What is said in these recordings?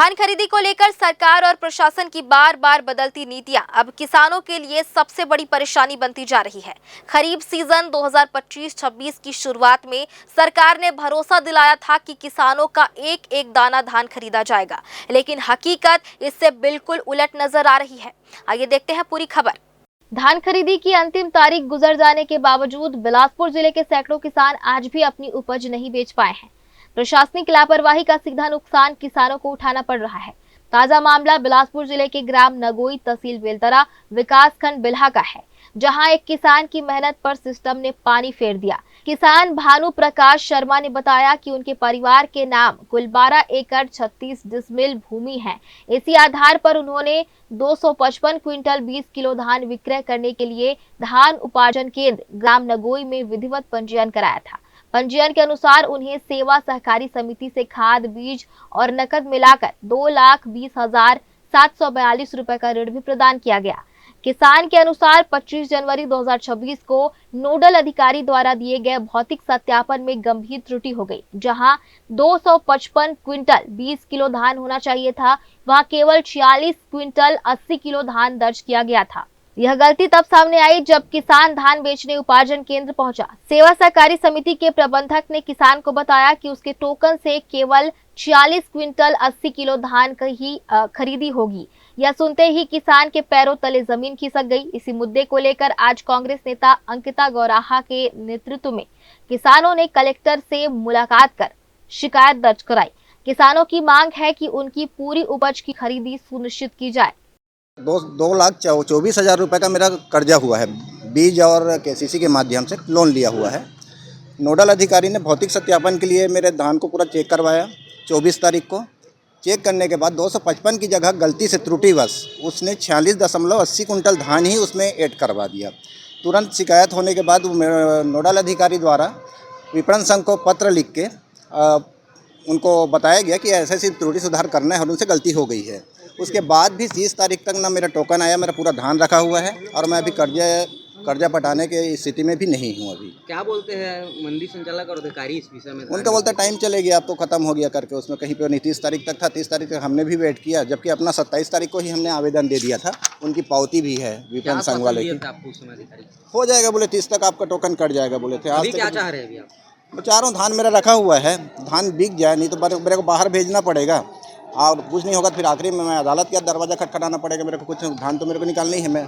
धान खरीदी को लेकर सरकार और प्रशासन की बार बार बदलती नीतियां अब किसानों के लिए सबसे बड़ी परेशानी बनती जा रही है। खरीफ सीजन 2025-26 की शुरुआत में सरकार ने भरोसा दिलाया था कि किसानों का एक एक दाना धान खरीदा जाएगा, लेकिन हकीकत इससे बिल्कुल उलट नजर आ रही है। आइए देखते हैं पूरी खबर। धान खरीदी की अंतिम तारीख गुजर जाने के बावजूद बिलासपुर जिले के सैकड़ों किसान आज भी अपनी उपज नहीं बेच पाए हैं। प्रशासनिक लापरवाही का सीधा नुकसान किसानों को उठाना पड़ रहा है। ताजा मामला बिलासपुर जिले के ग्राम नगोई, तहसील बेलतरा, विकास खंड बिल्हा का है, जहां एक किसान की मेहनत पर सिस्टम ने पानी फेर दिया। किसान भानु प्रकाश शर्मा ने बताया कि उनके परिवार के नाम कुल 12 एकड़ 36 डिसमिल भूमि है। इसी आधार पर उन्होंने 255 क्विंटल 20 किलो धान विक्रय करने के लिए धान उपार्जन केंद्र ग्राम नगोई में विधिवत पंजीयन कराया था। पंजीयन के अनुसार उन्हें सेवा सहकारी समिति से खाद, बीज और नकद मिलाकर 2,20,742 रुपए का ऋण भी प्रदान किया गया। किसान के अनुसार 25 जनवरी 2026 को नोडल अधिकारी द्वारा दिए गए भौतिक सत्यापन में गंभीर त्रुटि हो गई। जहां 255 क्विंटल 20 किलो धान होना चाहिए था, वहां केवल 46 क्विंटल 80 किलो धान दर्ज किया गया था। यह गलती तब सामने आई जब किसान धान बेचने उपार्जन केंद्र पहुंचा। सेवा सहकारी समिति के प्रबंधक ने किसान को बताया कि उसके टोकन से केवल 46 क्विंटल 80 किलो धान की ही खरीदी होगी। यह सुनते ही किसान के पैरों तले जमीन खिसक गई। इसी मुद्दे को लेकर आज कांग्रेस नेता अंकिता गौराहा के नेतृत्व में किसानों ने कलेक्टर से मुलाकात कर शिकायत दर्ज कराई। किसानों की मांग है कि उनकी पूरी उपज की खरीदी सुनिश्चित की जाए। 2,24,000 रुपये का मेरा कर्जा हुआ है। बीज और केसीसी के माध्यम से लोन लिया हुआ है। नोडल अधिकारी ने भौतिक सत्यापन के लिए मेरे धान को पूरा चेक करवाया 24 तारीख को। चेक करने के बाद 255 की जगह गलती से त्रुटिवश उसने 46.80 कुंटल धान ही उसमें ऐड करवा दिया। तुरंत शिकायत होने के बाद नोडल अधिकारी द्वारा विपणन संघ को पत्र लिख के उनको बताया गया कि ऐसे ऐसी त्रुटि सुधार करना है और उनसे गलती हो गई है। उसके बाद भी 30 तारीख तक ना मेरा टोकन आया। मेरा पूरा धान रखा हुआ है और मैं अभी कर्जा पटाने के स्थिति में भी नहीं हूँ। अभी क्या बोलते हैं मंडी संचालक और अधिकारी इस विषय में? उनका बोलता टाइम चलेगी, अब तो खत्म हो गया करके। उसमें कहीं पे नहीं, 30 तारीख तक था। 30 तारीख तक हमने भी वेट किया, जबकि अपना 27 तारीख को ही हमने आवेदन दे दिया था। उनकी पावती भी है विपणन संघ वाले की। हो जाएगा बोले, 30 तक आपका टोकन कट जाएगा बोले थे। आज क्या चाह रहे हैं अभी आप? चाह रहा हूँ धान मेरा रखा हुआ है, धान बिक जाए, नहीं तो मेरे को बाहर भेजना पड़ेगा और कुछ नहीं होगा फिर आखिरी में मैं अदालत का दरवाजा खटखटाना पड़ेगा। मेरे को कुछ धान तो मेरे को निकालना ही है। मैं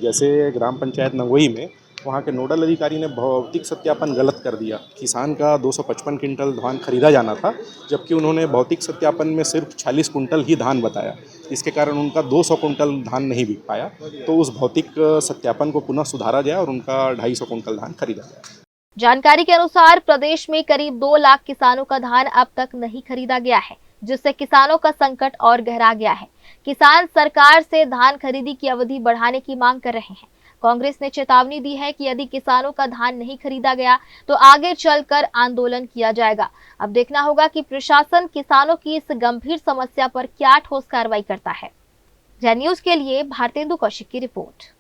जैसे ग्राम पंचायत नगोई में वहाँ के नोडल अधिकारी ने भौतिक सत्यापन गलत कर दिया। किसान का 255 क्विंटल धान खरीदा जाना था, जबकि उन्होंने भौतिक सत्यापन में सिर्फ 46 कुंटल ही धान बताया। इसके कारण उनका 200 कुंटल धान नहीं बिक पाया। तो उस भौतिक सत्यापन को पुनः सुधारा जाए और उनका 250 कुंटल धान खरीदा जाए। जानकारी के अनुसार प्रदेश में करीब 2 लाख किसानों का धान अब तक नहीं खरीदा गया है, जिससे किसानों का संकट और गहरा गया है। किसान सरकार से धान खरीदी की अवधि बढ़ाने की मांग कर रहे हैं। कांग्रेस ने चेतावनी दी है कि यदि किसानों का धान नहीं खरीदा गया तो आगे चलकर आंदोलन किया जाएगा। अब देखना होगा कि प्रशासन किसानों की इस गंभीर समस्या पर क्या ठोस कार्रवाई करता है। जय न्यूज के लिए भारतेंदु कौशिक की रिपोर्ट।